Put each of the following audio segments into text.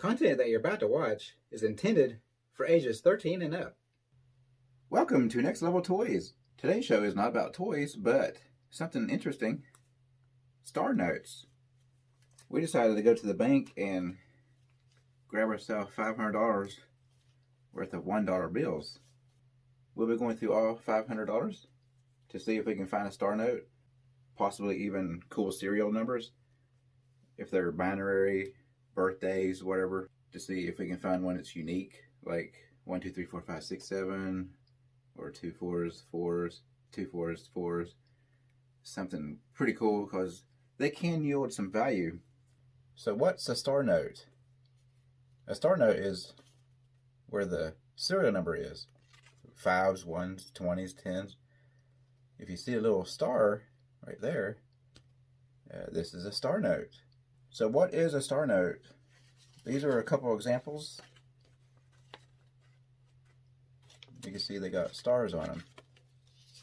content that you're about to watch is intended for ages 13 and up. Welcome to Next Level Toys. Today's show is not about toys, but something interesting. Star notes. We decided to go to the bank and grab ourselves $500 worth of $1 bills. We'll be going through all $500 to see if we can find a star note, possibly even cool serial numbers, if they're binary, birthdays, whatever, to see if we can find one that's unique, like 1, 2, 3, 4, 5, 6, 7, or 2 4s, 4s, 2 4s, 4s. Something pretty cool because they can yield some value. So what's a star note? A star note is where the serial number is. 5s, 1s, 20s, 10s. If you see a little star right there, this is a star note. So what is a star note? These are a couple examples. You can see they got stars on them.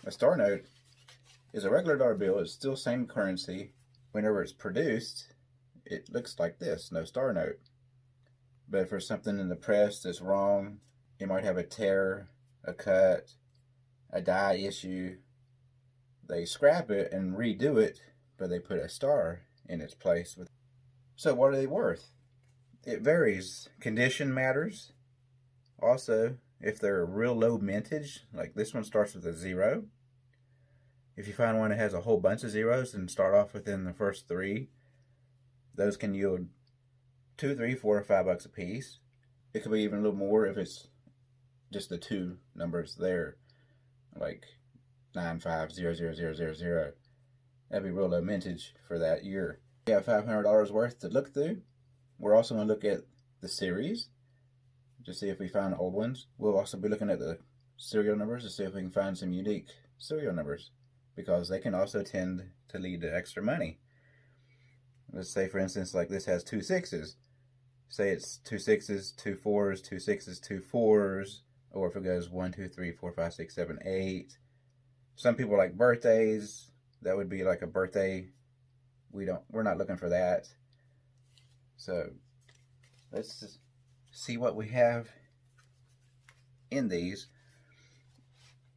A star note is a regular dollar bill. It's still same currency. Whenever it's produced, it looks like this, no star note. But for something in the press that's wrong, it might have a tear, a cut, a die issue. They scrap it and redo it, but they put a star in its place. So what are they worth? It varies. Condition matters. Also, if they're real low mintage, like this one starts with a 0. If you find one that has a whole bunch of zeros and start off within the first 3, those can yield $2, $3, $4, or $5 a piece. It could be even a little more if it's just the 2 numbers there, like 9500000. That'd be real low mintage for that year. We have $500 worth to look through. We're also going to look at the series to see if we find old ones. We'll also be looking at the serial numbers to see if we can find some unique serial numbers, because they can also tend to lead to extra money. Let's say, for instance, like this has 2 6s. Say it's 2 6s, 2 4s, 2 6s, 2 4s, or if it goes 1, 2, 3, 4, 5, 6, 7, 8. Some people like birthdays. That would be like a birthday. We're not looking for that. So let's just see what we have in these.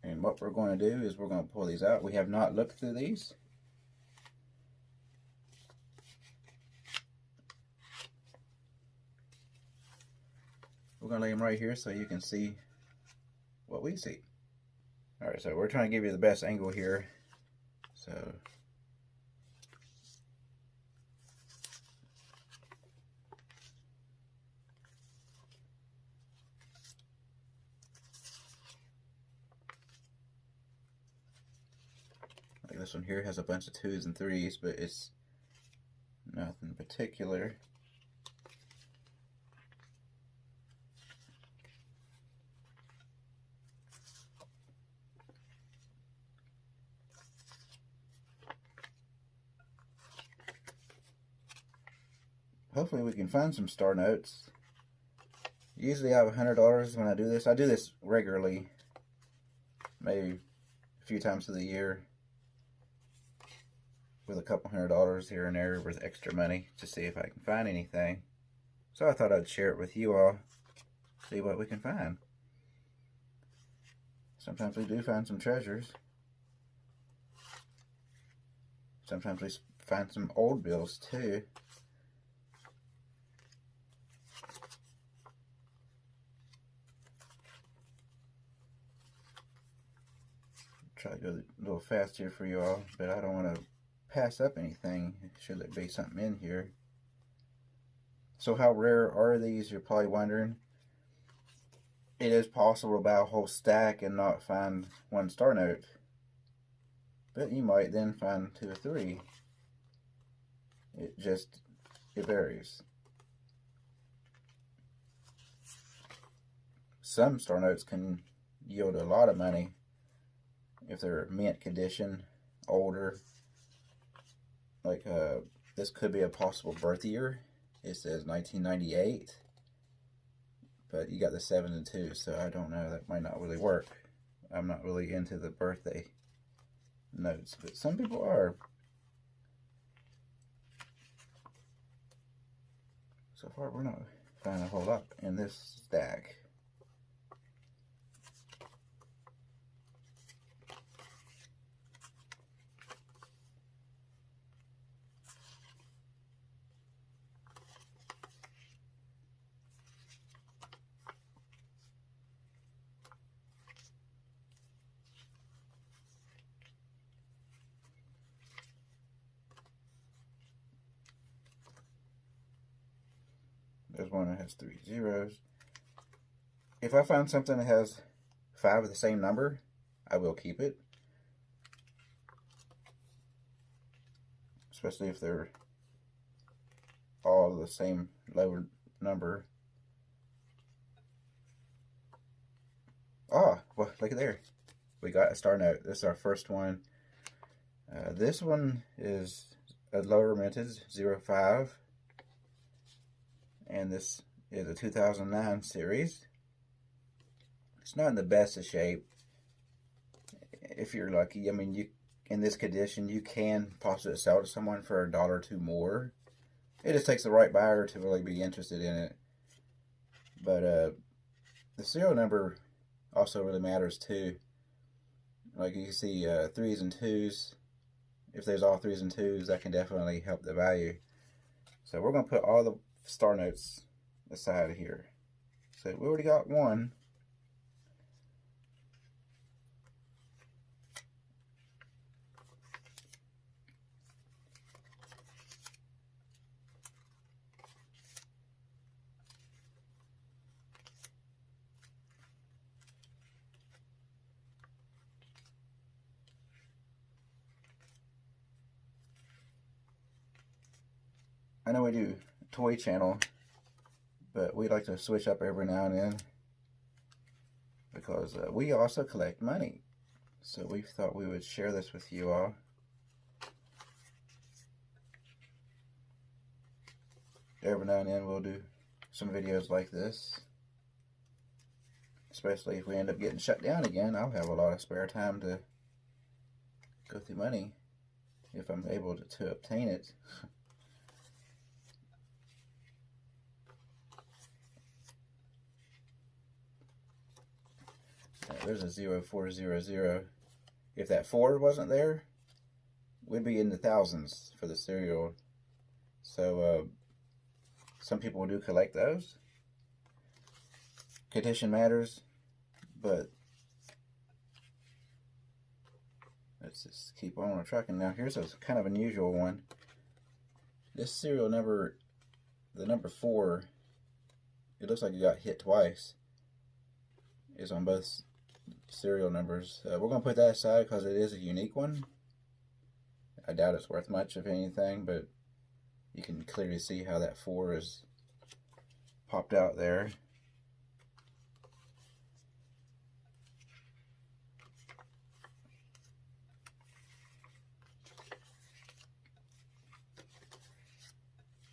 And what we're going to do is we're going to pull these out. We have not looked through these. We're going to lay them right here so you can see what we see. Alright, so we're trying to give you the best angle here. So like this one here has a bunch of 2s and 3s, but it's nothing particular. Hopefully we can find some star notes. Usually I have $100 when I do this. I do this regularly, maybe a few times of the year, with a couple $100 here and there with extra money to see if I can find anything. So I thought I'd share it with you all, see what we can find. Sometimes we do find some treasures. Sometimes we find some old bills too. Try to go a little fast here for you all, but I don't want to pass up anything should there be something in here. So how rare are these, you're probably wondering. It is possible to buy a whole stack and not find one star note, but you might then find 2 or 3. It varies. Some star notes can yield a lot of money if they're mint condition, older. Like this could be a possible birth year. It says 1998, but you got the 7 and 2, so I don't know, that might not really work. I'm not really into the birthday notes, but some people are. So far we're not find a whole lot in this stack. There's one that has 3 zeros. If I find something that has 5 of the same number, I will keep it. Especially if they're all the same lower number. Oh, well, look at there. We got a star note. This is our first one. This one is a lower minted 05. And this is a 2009 series. It's not in the best of shape. If you're lucky, I mean, in this condition, you can possibly sell it to someone for $1 or $2 more. It just takes the right buyer to really be interested in it. But the serial number also really matters too. Like you can see 3s and 2s. If there's all 3s and 2s, that can definitely help the value. So we're going to put all the star notes aside here. So we already got one. I know we do toy channel, but we like to switch up every now and then because we also collect money. So we thought we would share this with you all. Every now and then we'll do some videos like this. Especially if we end up getting shut down again, I'll have a lot of spare time to go through money if I'm able to obtain it. There's a 0400. If that 4 wasn't there, we'd be in the thousands for the serial. So some people do collect those. Condition matters, but let's just keep on trucking. Now here's a kind of unusual one. This serial number, the number 4, it looks like it got hit twice. Is on both serial numbers. We're going to put that aside because it is a unique one. I doubt it's worth much, if anything, but you can clearly see how that 4 is popped out there.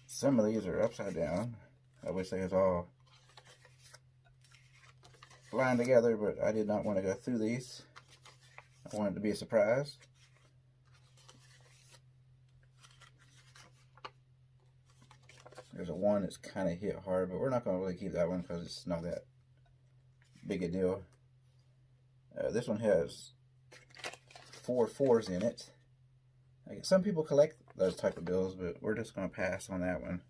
Some of these are upside down. I wish they was all lined together, but I did not want to go through these. I wanted it to be a surprise. There's a 1 that's kind of hit hard, but we're not going to really keep that one because it's not that big a deal. This one has 4 4s in it. Some people collect those type of bills, but we're just going to pass on that one.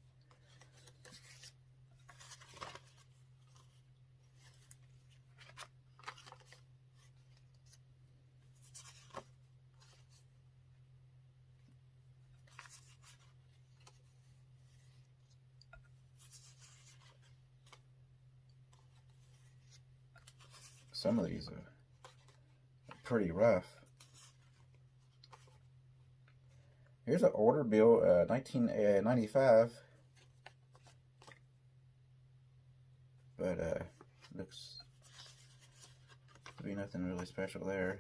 Some of these are pretty rough. Here's an order bill, 1995, but looks to be nothing really special there.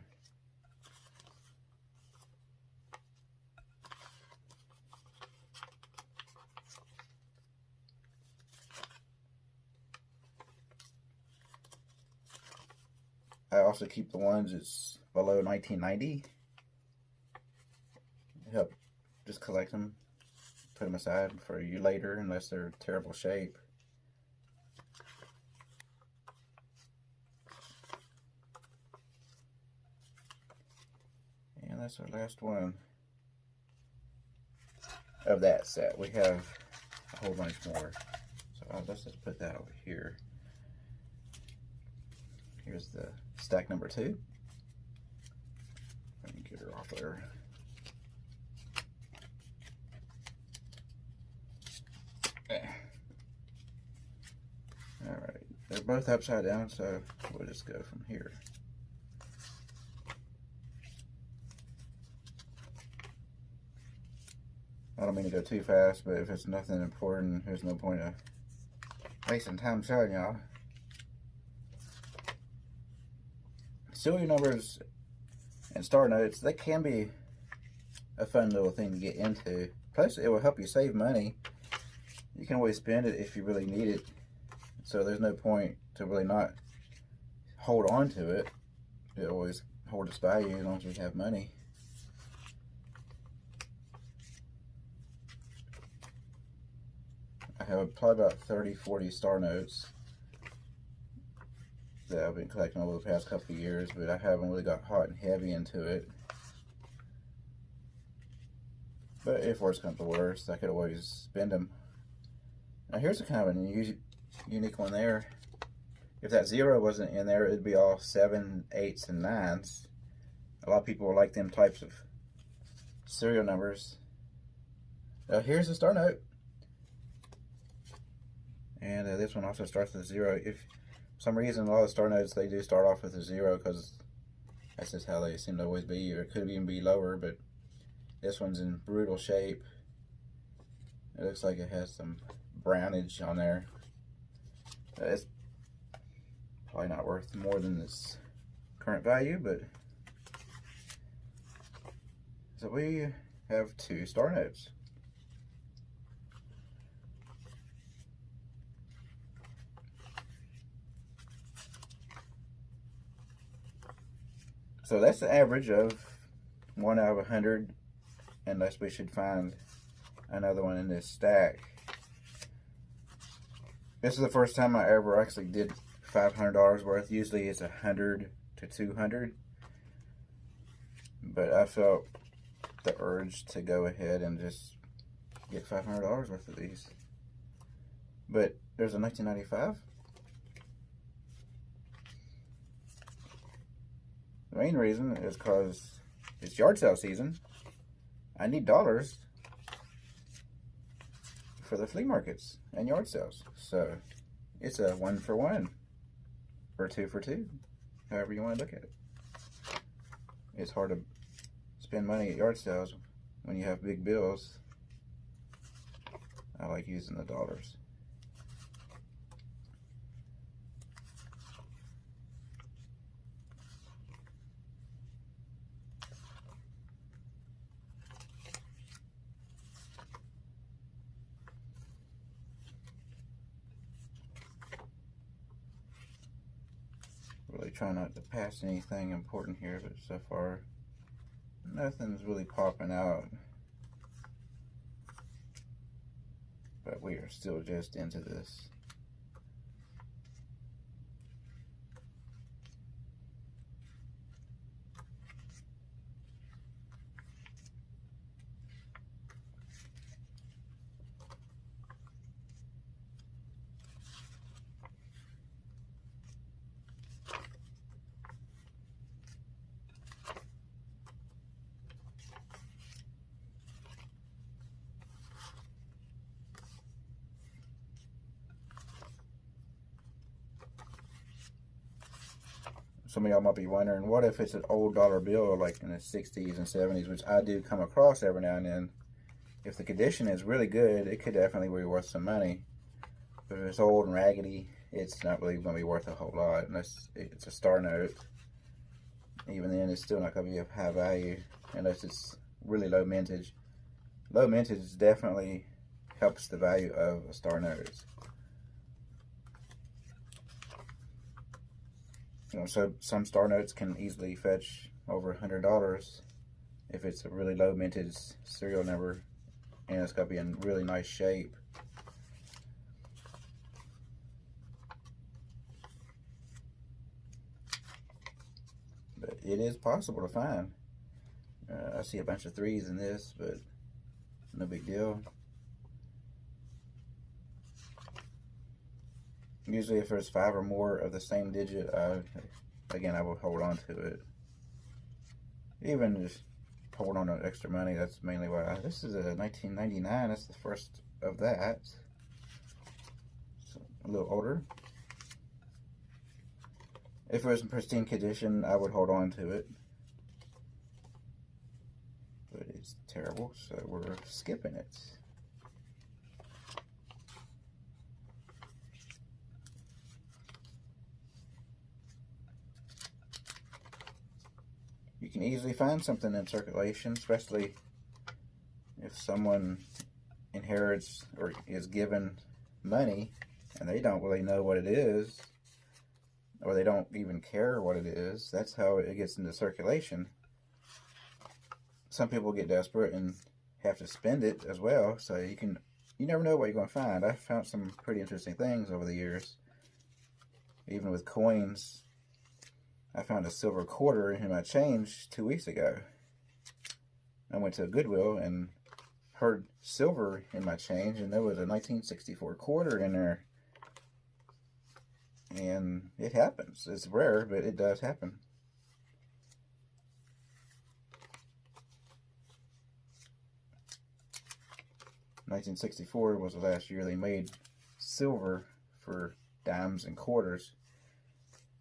I also keep the ones that's below 1990. Help just collect them, put them aside for you later unless they're in terrible shape. that's our last one of that set. We have a whole bunch more. So let's just put that over here. Here's the stack number 2. Let me get her off there. Alright, they're both upside down, so we'll just go from here. I don't mean to go too fast, but if it's nothing important, there's no point of wasting time showing y'all. Serial numbers and star notes, they can be a fun little thing to get into. Plus, it will help you save money. You can always spend it if you really need it. So there's no point to really not hold on to it. It always holds its value as long as you have money. I have probably about 30-40 star notes that I've been collecting over the past couple of years, but I haven't really got hot and heavy into it. But if worse comes to worse, I could always spend them. Now here's a kind of a unique one there. If that 0 wasn't in there, it'd be all 7, 8s, and 9s. A lot of people like them types of serial numbers. Here's the star note. And this one also starts with a 0. If for some reason a lot of star notes, they do start off with a 0 because that's just how they seem to always be, or it could even be lower, but this one's in brutal shape. It looks like it has some brownage on there. It's probably not worth more than this current value, but so we have 2 star notes. So that's the average of 1 out of 100, unless we should find another one in this stack. This is the first time I ever actually did $500 worth. Usually it's 100 to 200, but I felt the urge to go ahead and just get $500 worth of these. But there's a 1995. The main reason is because it's yard sale season. I need dollars for the flea markets and yard sales. So it's a 1 for 1 or 2 for 2, however you want to look at it. It's hard to spend money at yard sales when you have big bills. I like using the dollars. Really try not to pass anything important here, but so far nothing's really popping out. But we are still just into this. Some of y'all might be wondering, what if it's an old dollar bill like in the 60s and 70s, which I do come across every now and then. If the condition is really good, it could definitely be worth some money. But if it's old and raggedy, it's not really going to be worth a whole lot unless it's a star note. Even then, it's still not going to be of high value unless it's really low mintage. Low mintage definitely helps the value of a star note. You know, so some star notes can easily fetch over $100 if it's a really low mintage serial number and it's got to be in really nice shape. But it is possible to find. I see a bunch of 3s in this, but no big deal. Usually if there's 5 or more of the same digit, again, I will hold on to it. Even just hold on to extra money, that's mainly why. This is a 1999, that's the first of that. So, a little older. If it was in pristine condition, I would hold on to it. But it's terrible, so we're skipping it. You can easily find something in circulation, especially if someone inherits or is given money and they don't really know what it is, or they don't even care what it is. That's how it gets into circulation. Some people get desperate and have to spend it as well, so you never know what you're going to find. I've found some pretty interesting things over the years. Even with coins, I found a silver quarter in my change 2 weeks ago. I went to Goodwill and heard silver in my change, and there was a 1964 quarter in there. And it happens. It's rare, but it does happen. $1964 was the last year they made silver for dimes and quarters.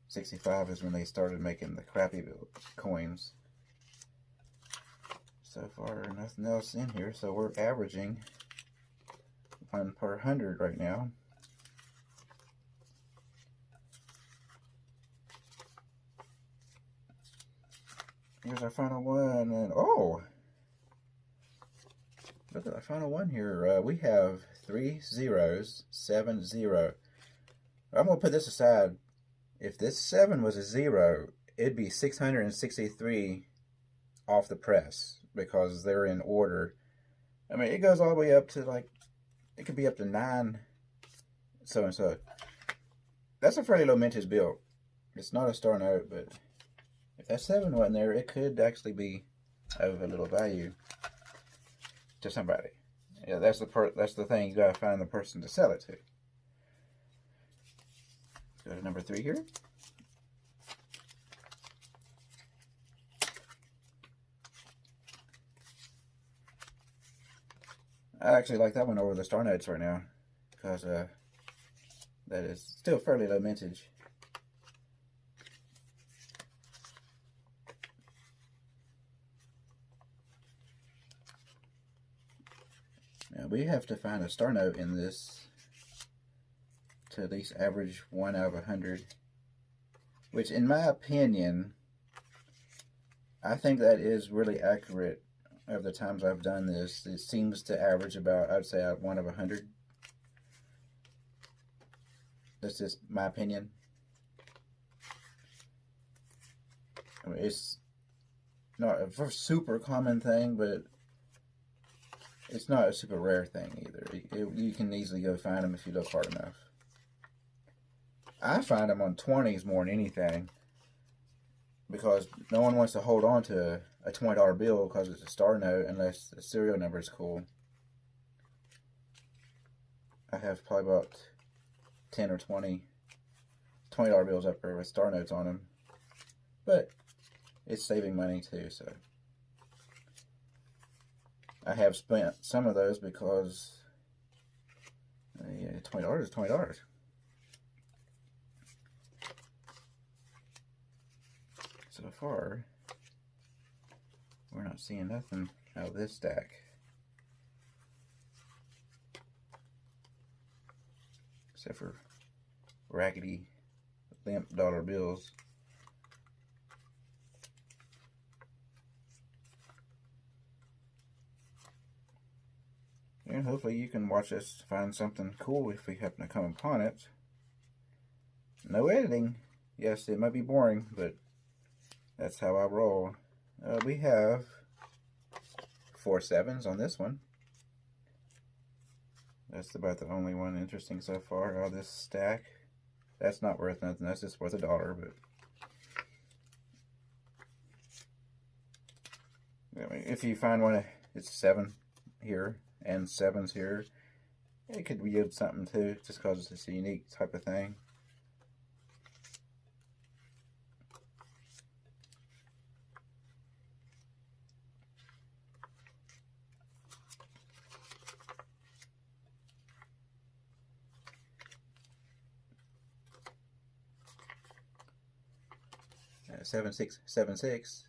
'65 is when they started making the crappy coins. So far, nothing else in here, so we're averaging 1 per 100 right now. Here's our final one, and oh! Look at our final one here. We have 3 zeros, 7 0. I'm going to put this aside. If this 7 was a 0, it'd be 663 off the press because they're in order. I mean, it goes all the way up to like, it could be up to 9 so and so. That's a fairly low mintage bill. It's not a star note, but if that 7 wasn't there, it could actually be of a little value to somebody. Yeah, that's the thing. You gotta find the person to sell it to. Let's go to number 3 here. I actually like that one over the star notes right now because that is still fairly low mintage. Now we have to find a star note in this to at least average 1 out of 100, which in my opinion, I think that is really accurate. Of the times I've done this, it seems to average about, I'd say, 1 of 100. That's just my opinion. I mean, it's not a super common thing, but it's not a super rare thing either. You can easily go find them if you look hard enough. I find them on 20s more than anything, because no one wants to hold on to a $20 bill because it's a star note unless the serial number is cool. I have probably about 10 or 20 $20 bills up there with star notes on them, but it's saving money too. So I have spent some of those because $20 is $20. So far, we're not seeing nothing out of this stack. Except for raggedy limp dollar bills. And hopefully you can watch us find something cool if we happen to come upon it. No editing. Yes, it might be boring, but that's how I roll. We have 4 7s on this one. That's about the only one interesting so far out of this stack. That's not worth nothing. That's just worth $1. But I mean, if you find one, it's 7 here and 7s here, it could yield something too, just because it's a unique type of thing. Uh, 7676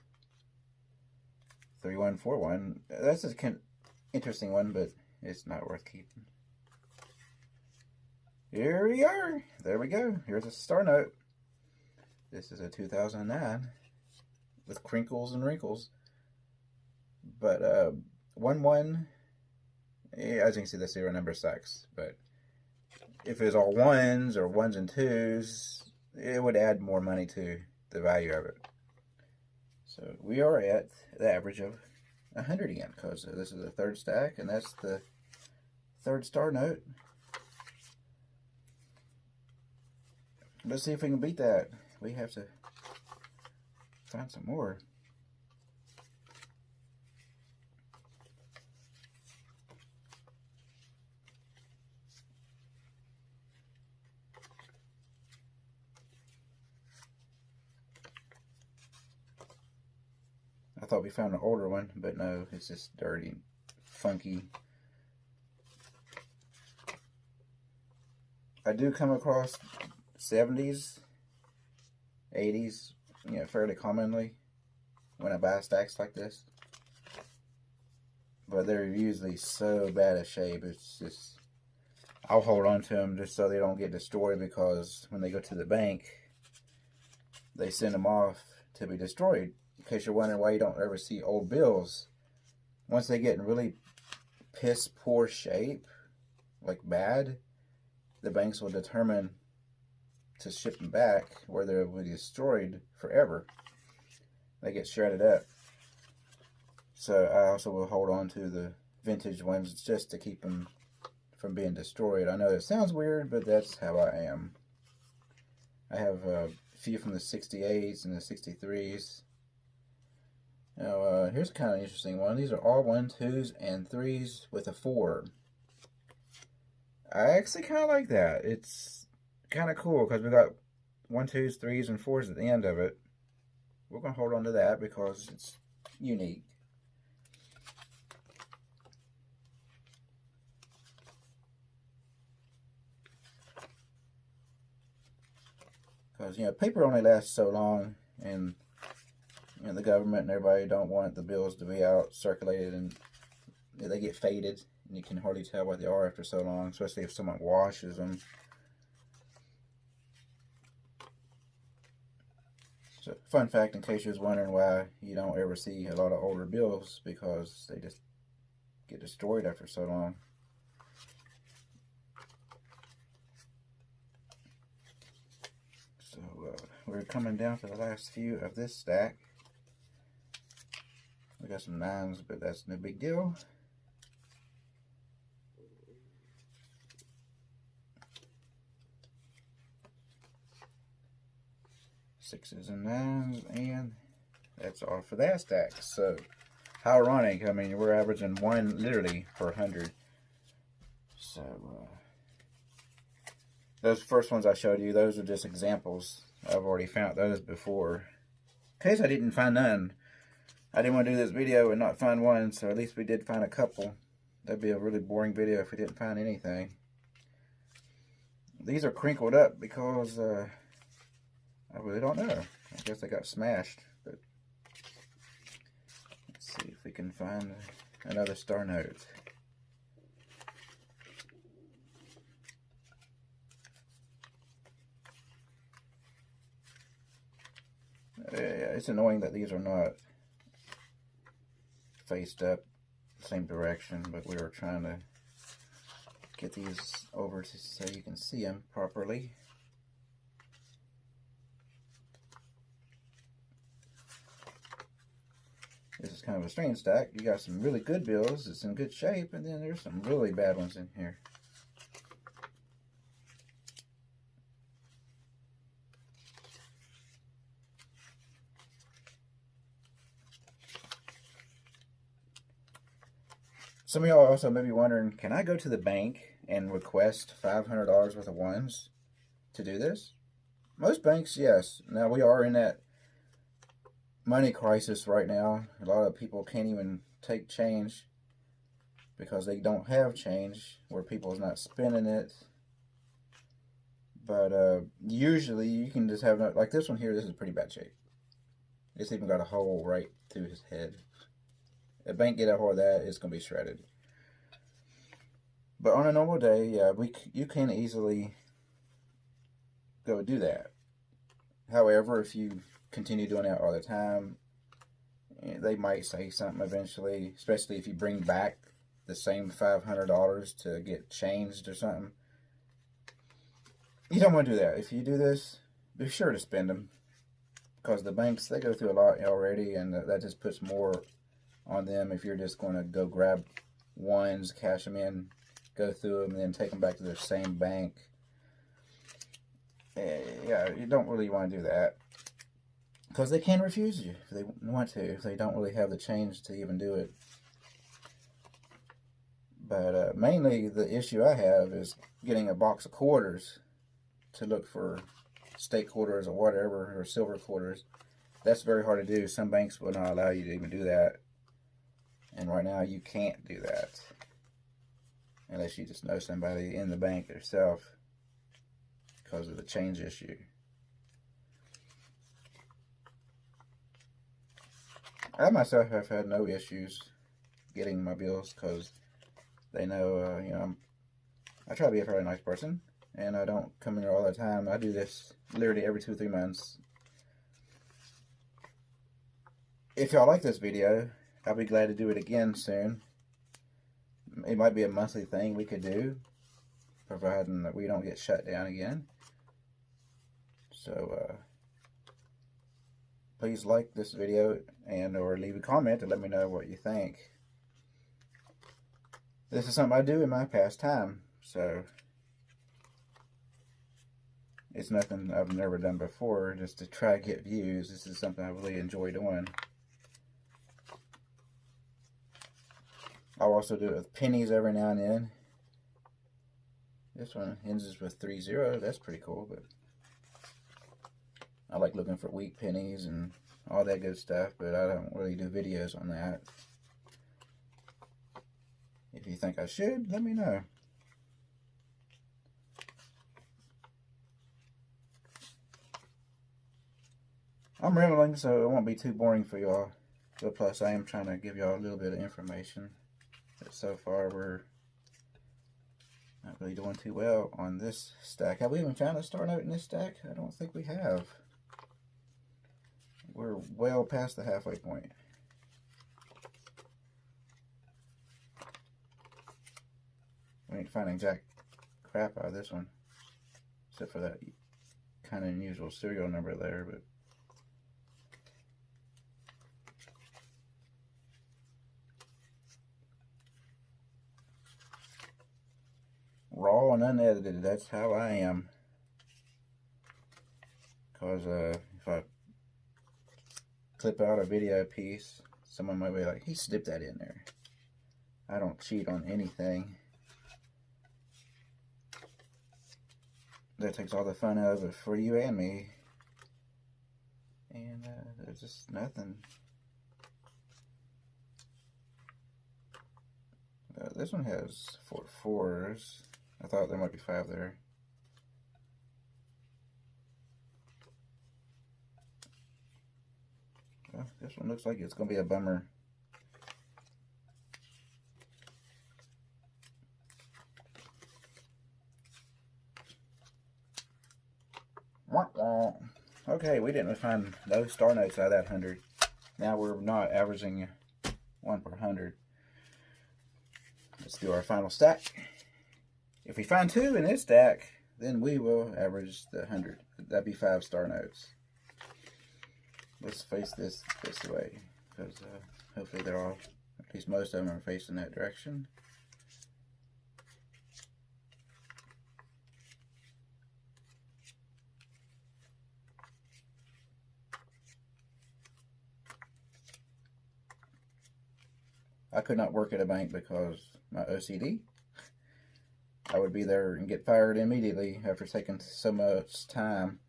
3141. That's an interesting one, but it's not worth keeping. Here we are. There we go. Here's a star note. This is a 2009 with crinkles and wrinkles. But 1-1, as you can see, the serial number sucks. But if it was all 1s or 1s and 2s, it would add more money to the value of it. So we are at the average of 100 again, because this is the 3rd stack, and that's the 3rd star note. Let's see if we can beat that. We have to find some more. I thought we found an older one, but no, it's just dirty, funky. I do come across 70s, 80s, fairly commonly when I buy stacks like this. But they're usually so bad a shape, it's just, I'll hold on to them just so they don't get destroyed, because when they go to the bank, they send them off to be destroyed. In case you're wondering why you don't ever see old bills, once they get in really piss poor shape, like bad, the banks will determine to ship them back, where they will be destroyed forever. They get shredded up. So I also will hold on to the vintage ones just to keep them from being destroyed. I know it sounds weird, but that's how I am. I have a few from the 68s and the 63s. Now, here's a kind of interesting one. These are all 1s, 2s, and 3s with a 4. I actually kind of like that. It's kind of cool because we got 1s, 2s, 3s, and 4s at the end of it. We're going to hold on to that because it's unique. Because, paper only lasts so long, and the government and everybody don't want the bills to be out circulated, and they get faded, and you can hardly tell what they are after so long, especially if someone washes them. So, fun fact, in case you was wondering why you don't ever see a lot of older bills, because they just get destroyed after so long. So we're coming down to the last few of this stack. We got some 9s, but that's no big deal. Sixes and 9s, and that's all for that stack. So, how ironic. I mean, we're averaging 1 literally per 100. So, those first ones I showed you, those are just examples. I've already found those before. In case I didn't find none, I didn't want to do this video and not find one, so at least we did find a couple. That'd be a really boring video if we didn't find anything. These are crinkled up because I really don't know. I guess they got smashed. But let's see if we can find another star note. Yeah, it's annoying that these are not faced up the same direction, but we were trying to get these over so you can see them properly. This is kind of a strange stack. You got some really good bills, it's in good shape, and then there's some really bad ones in here. Some of y'all also may be wondering, can I go to the bank and request $500 worth of ones to do this? Most banks, yes. Now, we are in that money crisis right now. A lot of people can't even take change because they don't have change, where people's not spending it. But usually you can just have, like this one here, this is pretty bad shape. It's even got a hole right through his head. If a bank get a hold of that, it's going to be shredded. But on a normal day, yeah, you can easily go do that. However, if you continue doing that all the time, they might say something eventually, especially if you bring back the same $500 to get changed or something. You don't want to do that. If you do this, be sure to spend them, because the banks, they go through a lot already, and that just puts more on them. If you're just going to go grab ones, cash them in, go through them, and then take them back to their same bank. Yeah, you don't really want to do that, because they can refuse you if they want to, if they don't really have the change to even do it. But mainly the issue I have is getting a box of quarters to look for state quarters or whatever, or silver quarters. That's very hard to do. Some banks will not allow you to even do that. And right now you can't do that unless you just know somebody in the bank yourself, because of the change issue. I myself have had no issues getting my bills, because they know, I try to be a fairly nice person, and I don't come in here all the time. I do this literally every 2 or 3 months. If y'all like this video, I'll be glad to do it again soon. It might be a monthly thing we could do, providing that we don't get shut down again. So, please like this video or leave a comment to let me know what you think. This is something I do in my pastime, so it's nothing I've never done before, just to try to get views. This is something I really enjoy doing. I'll also do it with pennies every now and then. This one ends with 30. That's pretty cool, but I like looking for weak pennies and all that good stuff, but I don't really do videos on that. If you think I should, let me know. I'm rambling, so it won't be too boring for y'all. But plus, I am trying to give y'all a little bit of information. But so far, we're not really doing too well on this stack. Have we even found a star note in this stack? I don't think we have. We're well past the halfway point. We ain't finding jack crap out of this one, except for that kind of unusual serial number there, but raw and unedited, that's how I am. Because if I clip out a video piece, someone might be like, he slipped that in there. I don't cheat on anything. That takes all the fun out of it for you and me. And there's just nothing. This one has 4 4s. I thought there might be 5 there. Well, this one looks like it's going to be a bummer. Okay, we didn't find those star notes out of that 100. Now we're not averaging 1 per 100. Let's do our final stack. If we find 2 in this stack, then we will average the 100. That'd be 5 star notes. Let's face this way, because hopefully they're all, at least most of them are facing that direction. I could not work at a bank because my OCD. I would be there and get fired immediately after taking so much time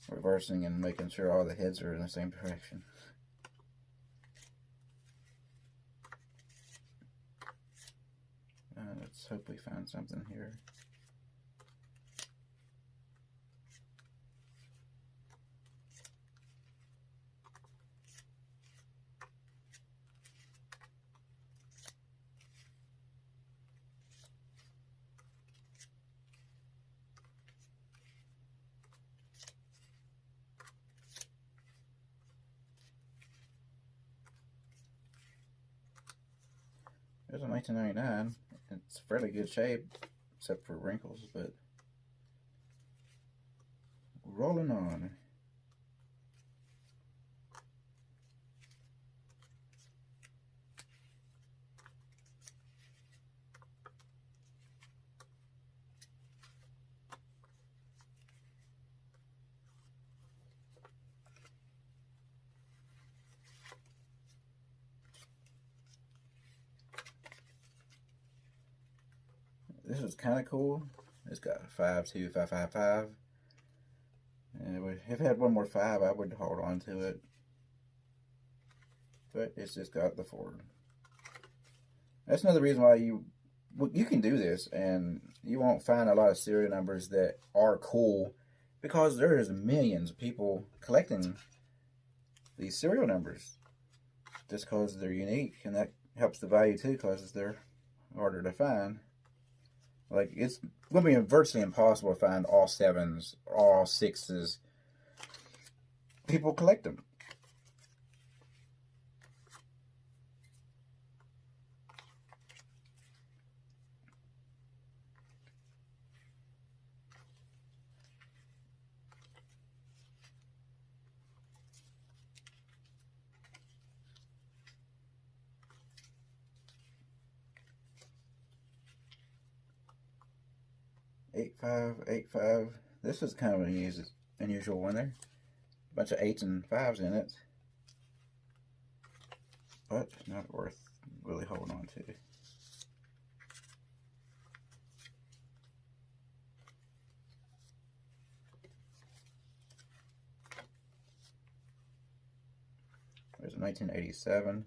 reversing and making sure all the heads are in the same direction. Let's hope we find something here. There's a 1999. It's fairly good shape, except for wrinkles, but rolling on. This is kind of cool. It's got 52555. And if it had one more 5, I would hold on to it. But it's just got the 4. That's another reason why you can do this, and you won't find a lot of serial numbers that are cool, because there's millions of people collecting these serial numbers just because they're unique, and that helps the value too because they're harder to find. Like, it's going to be virtually impossible to find all 7s, all 6s. People collect them. Eight five. This is kind of an unusual one there. A bunch of 8s and 5s in it, but not worth really holding on to. There's a 1987.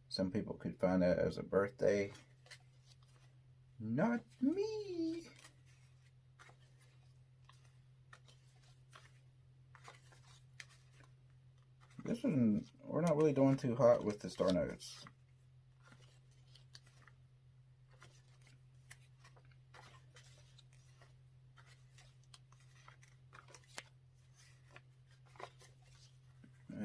Some people could find that as a birthday. Not me. This one, we're not really doing too hot with the star notes.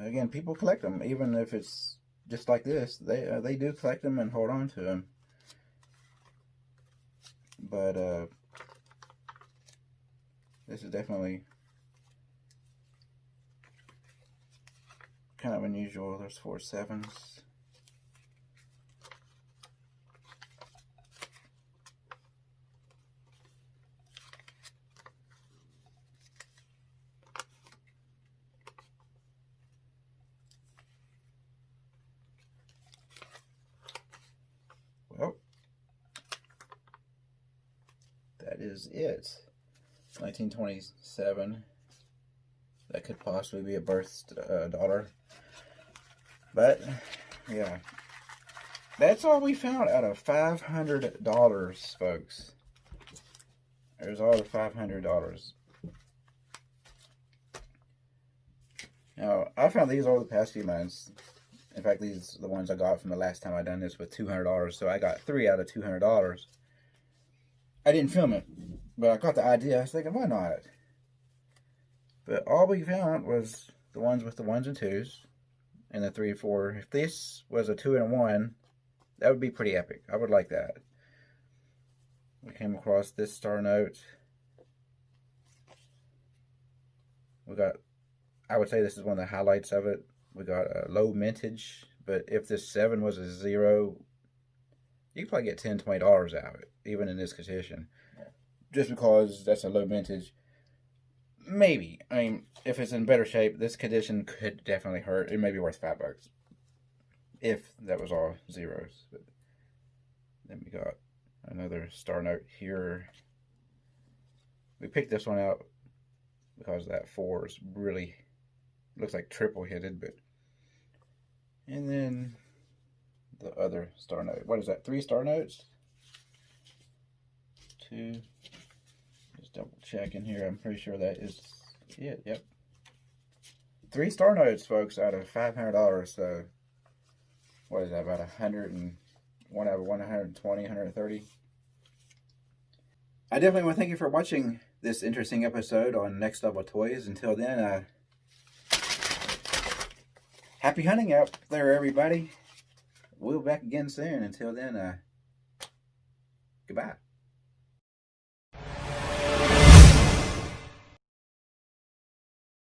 Again, people collect them, even if it's just like this. They do collect them and hold on to them. But this is definitely kind of unusual. There's 4 7s. Well, that is it. 1927. That could possibly be a birth daughter. But, yeah. That's all we found out of $500, folks. There's all the $500. Now, I found these over the past few months. In fact, these are the ones I got from the last time I done this with $200. So I got 3 out of $200. I didn't film it, but I got the idea. I was thinking, why not? But all we found was the ones with the 1s and 2s. And the 3 and 4. If this was a 2 and a 1, that would be pretty epic. I would like that. We came across this star note. We got, I would say this is one of the highlights of it. We got a low mintage, but if this 7 was a 0, you could probably get $10, $20 out of it, even in this condition. Just because that's a low mintage. Maybe. I mean, if it's in better shape, this condition could definitely hurt. It may be worth $5. if that was all zeros. But then we got another star note here. We picked this one out because that 4 is really, looks like triple headed, but, and then the other star note. What is that, 3 star notes? 2, just double checking here. I'm pretty sure that is it, yep. 3 star notes, folks, out of $500, so what is that, about 101 out of 120, 130? I definitely want to thank you for watching this interesting episode on Next Level Toys. Until then, happy hunting out there, everybody. We'll be back again soon. Until then, goodbye.